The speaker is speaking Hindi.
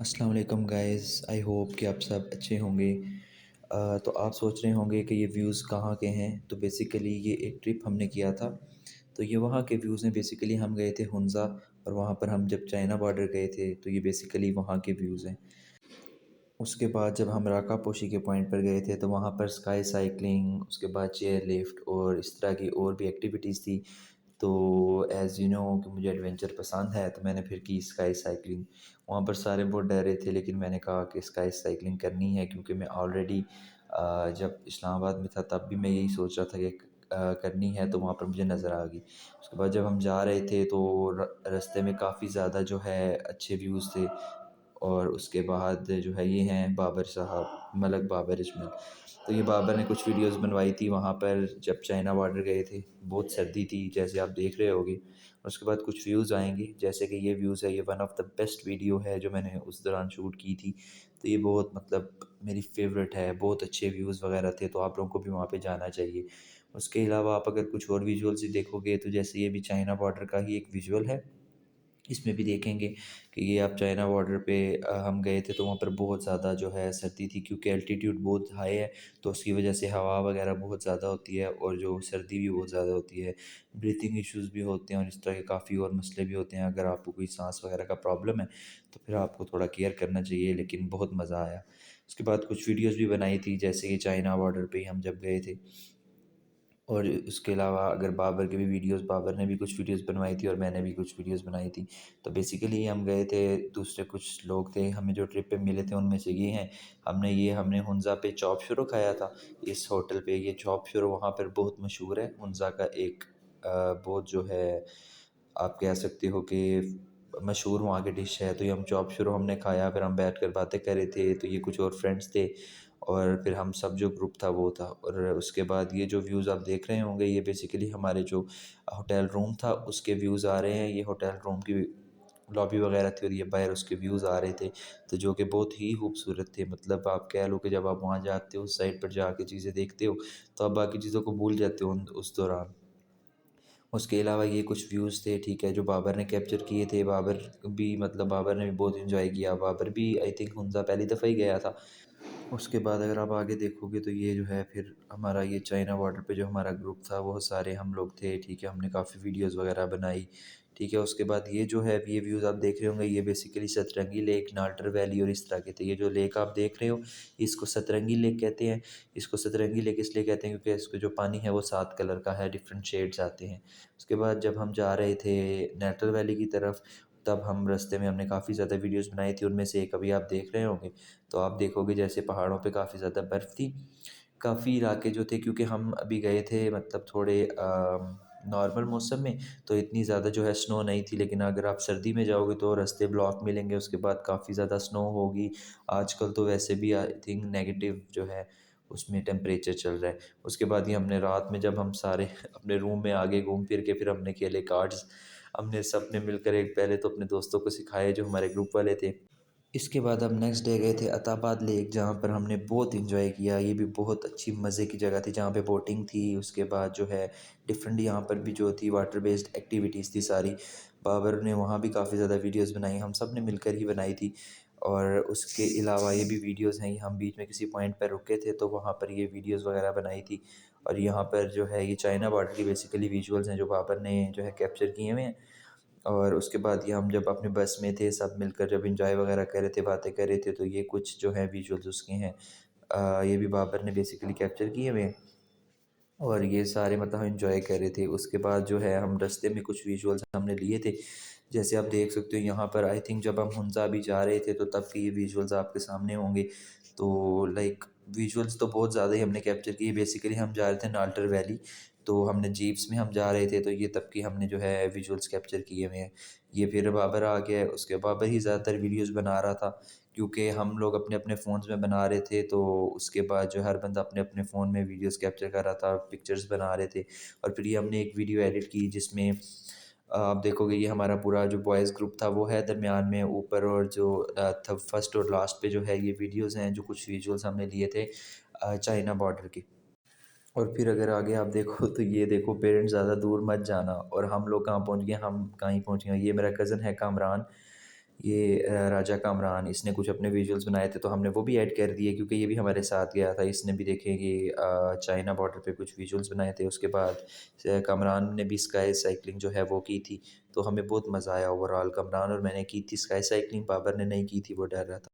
अस्सलाम वालेकुम गाइस, आई होप कि आप सब अच्छे होंगे। तो आप सोच रहे होंगे कि ये व्यूज़ कहाँ के हैं। तो बेसिकली ये एक ट्रिप हमने किया था। तो ये वहाँ के व्यूज़ हैं। बेसिकली हम गए थे हुंज़ा और वहाँ पर हम जब चाइना बॉर्डर गए थे तो ये बेसिकली वहाँ के व्यूज़ हैं। उसके बाद जब हम राकापोशी के पॉइंट पर गए थे तो वहाँ पर स्काई साइकिलिंग, उसके बाद चेयर लिफ्ट और इस तरह की और भी एक्टिविटीज़ थी। तो एज़ यू नो कि मुझे एडवेंचर पसंद है तो मैंने फिर की स्काई साइकिलिंग। वहाँ पर सारे बहुत डर रहे थे लेकिन मैंने कहा कि स्काई साइकिलिंग करनी है क्योंकि मैं ऑलरेडी जब इस्लामाबाद में था तब भी मैं यही सोच रहा था कि करनी है, तो वहाँ पर मुझे नज़र आ गई। उसके बाद जब हम जा रहे थे तो रास्ते में काफ़ी ज़्यादा जो है अच्छे व्यूज़ थे। और उसके बाद जो है ये हैं बाबर साहब, मलक बाबर अजमल। तो ये बाबर ने कुछ वीडियोस बनवाई थी वहाँ पर जब चाइना बॉर्डर गए थे। बहुत सर्दी थी जैसे आप देख रहे होगे। उसके बाद कुछ व्यूज़ आएंगे जैसे कि ये व्यूज़ है, ये one of the best video है जो मैंने उस दौरान शूट की थी। तो ये बहुत मतलब मेरी फेवरेट है, बहुत अच्छे व्यूज़ वगैरह थे, तो आप लोगों को भी वहाँ पे जाना चाहिए। उसके अलावा आप अगर कुछ और विजुअल्स देखोगे तो जैसे ये भी चाइना बॉर्डर का ही एक विजुअल है। इसमें भी देखेंगे कि ये आप चाइना बॉर्डर पे हम गए थे तो वहाँ पर बहुत ज़्यादा जो है सर्दी थी क्योंकि एल्टीट्यूड बहुत हाई है। तो उसकी वजह से हवा वगैरह बहुत ज़्यादा होती है और जो सर्दी भी बहुत ज़्यादा होती है। ब्रीथिंग इश्यूज़ भी होते हैं और इस तरह के काफ़ी और मसले भी होते हैं। अगर आपको कोई सांस वगैरह का प्रॉब्लम है तो फिर आपको थोड़ा केयर करना चाहिए, लेकिन बहुत मज़ा आया। उसके बाद कुछ वीडियोज़ भी बनाई थी जैसे कि चाइना बॉर्डर पे ही हम जब गए थे। और उसके अलावा अगर बाबर के भी वीडियोस, बाबर ने भी कुछ वीडियोस बनवाई थी और मैंने भी कुछ वीडियोस बनाई थी। तो बेसिकली हम गए थे, दूसरे कुछ लोग थे हमें जो ट्रिप पे मिले थे उनमें से ये हैं। हमने हुंज़ा पे चॉप शुरू खाया था इस होटल पे। ये चॉप शुरू वहाँ पर बहुत मशहूर है, हुंज़ा का एक बहुत जो है आप कह सकते हो कि मशहूर वहाँ की डिश है। तो ये हम चॉप शुरू हमने खाया, फिर हम बैठ कर बातें कर रहे थे। तो ये कुछ और फ्रेंड्स थे और फिर हम सब जो ग्रुप था वो था। और उसके बाद ये जो व्यूज़ आप देख रहे होंगे ये बेसिकली हमारे जो होटल रूम था उसके व्यूज़ आ रहे हैं। ये होटल रूम की लॉबी वगैरह थी और ये बाहर उसके व्यूज़ आ रहे थे। तो जो कि बहुत ही खूबसूरत थे। मतलब आप कह लो कि जब आप वहाँ जाते हो, उस साइड पर जाके चीज़ें देखते हो तो आप बाकी चीज़ों को भूल जाते हो उस दौरान। उसके अलावा ये कुछ व्यूज़ थे, ठीक है, जो बाबर ने कैप्चर किए थे। बाबर ने भी बहुत एंजॉय किया। बाबर भी आई थिंक हुंज़ा पहली दफ़ा ही गया था। उसके बाद अगर आप आगे देखोगे तो ये जो है फिर हमारा ये चाइना बॉर्डर पे जो हमारा ग्रुप था वो सारे हम लोग थे, ठीक है। हमने काफ़ी वीडियोस वगैरह बनाई, ठीक है। उसके बाद ये जो है ये व्यूज़ आप देख रहे होंगे ये बेसिकली सतरंगी लेक, नाल्टर वैली और इस तरह के थे। ये जो लेक आप देख रहे हो इसको सतरंगी लेक कहते हैं। इसको सतरंगी लेक इसलिए कहते हैं क्योंकि इसका जो पानी है वो 7 कलर का है, डिफरेंट शेड्स आते हैं। उसके बाद जब हम जा रहे थे नाल्टर वैली की तरफ तब हम रास्ते में हमने काफ़ी ज़्यादा वीडियोस बनाई थी। उनमें से एक अभी आप देख रहे होंगे। तो आप देखोगे जैसे पहाड़ों पे काफ़ी ज़्यादा बर्फ़ थी। काफ़ी इलाके जो थे, क्योंकि हम अभी गए थे मतलब थोड़े नॉर्मल मौसम में, तो इतनी ज़्यादा जो है स्नो नहीं थी। लेकिन अगर आप सर्दी में जाओगे तो रास्ते ब्लॉक मिलेंगे, उसके बाद काफ़ी ज़्यादा स्नो होगी। आजकल तो वैसे भी आई थिंक नेगेटिव जो है उसमें टेम्परेचर चल रहा है। उसके बाद ही हमने रात में जब हम सारे अपने रूम में आगे घूम फिर के फिर हमने खेले कार्ड्स। हमने सब ने मिलकर एक पहले तो अपने दोस्तों को सिखाए जो हमारे ग्रुप वाले थे। इसके बाद हम नेक्स्ट डे गए थे अताबाद लेक, जहाँ पर हमने बहुत एंजॉय किया। ये भी बहुत अच्छी मज़े की जगह थी जहाँ पे बोटिंग थी। उसके बाद जो है डिफरेंट यहाँ पर भी जो थी वाटर बेस्ड एक्टिविटीज़ थी सारी। बाबर ने वहाँ भी काफ़ी ज़्यादा वीडियोस बनाई, हम सब ने मिलकर ही बनाई थी। और उसके अलावा ये भी वीडियोस हैं, हम बीच में किसी पॉइंट पर रुके थे तो वहाँ पर ये वीडियोस वगैरह बनाई थी। और यहाँ पर जो है ये चाइना बॉर्डर की बेसिकली विजुअल्स हैं जो बाबर ने जो है कैप्चर किए हुए हैं। और उसके बाद ये हम जब अपने बस में थे सब मिलकर जब एंजॉय वगैरह कर रहे थे, बातें कर रहे थे, तो ये कुछ जो है विजुअल्स उसके हैं। ये भी बाबर ने बेसिकली कैप्चर किए हुए हैं। और ये सारे मतलब हम एंजॉय कर रहे थे। उसके बाद जो है हम रास्ते में कुछ विजुअल्स हमने लिए थे। जैसे आप देख सकते हो यहाँ पर आई थिंक जब हम हुंज़ा भी जा रहे थे तो तब के ये विजुअल्स आपके सामने होंगे। तो लाइक विजुअल्स तो बहुत ज़्यादा ही हमने कैप्चर किए। बेसिकली हम जा रहे थे नाल्टर वैली, तो हमने जीप्स में हम जा रहे थे, तो ये तब की हमने जो है विजुअल्स कैप्चर किए हुए हैं। ये फिर बाबर आ गया, उसके बाबर ही ज़्यादातर वीडियोस बना रहा था क्योंकि हम लोग अपने अपने फ़ोन्स में बना रहे थे। तो उसके बाद जो हर बंदा अपने अपने फ़ोन में वीडियोस कैप्चर कर रहा था, पिक्चर्स बना रहे थे। और फिर ये हमने एक वीडियो एडिट की जिसमें आप देखोगे ये हमारा पूरा जो बॉयज़ ग्रुप था वो है दरमियान में ऊपर, और जो फर्स्ट और लास्ट पे जो है ये वीडियोस हैं, जो कुछ विजुअल्स हमने लिए थे चाइना बॉर्डर के। और फिर अगर आगे आप देखो तो ये देखो, पेरेंट्स ज़्यादा दूर मत जाना, और हम लोग कहाँ पहुँच गए, हम कहीं पहुँच गए। ये मेरा कज़न है कामरान, ये राजा कामरान इसने कुछ अपने विजुअल्स बनाए थे तो हमने वो भी ऐड कर दिए क्योंकि ये भी हमारे साथ गया था। इसने भी देखे कि चाइना बॉर्डर पे कुछ विजुअल्स बनाए थे। उसके बाद कामरान ने भी स्काई साइकिलिंग जो है वो की थी। तो हमें बहुत मज़ा आया ओवरऑल। कामरान और मैंने की थी स्काई साइकिलिंग, बाबर ने नहीं की थी, वो डर रहा था।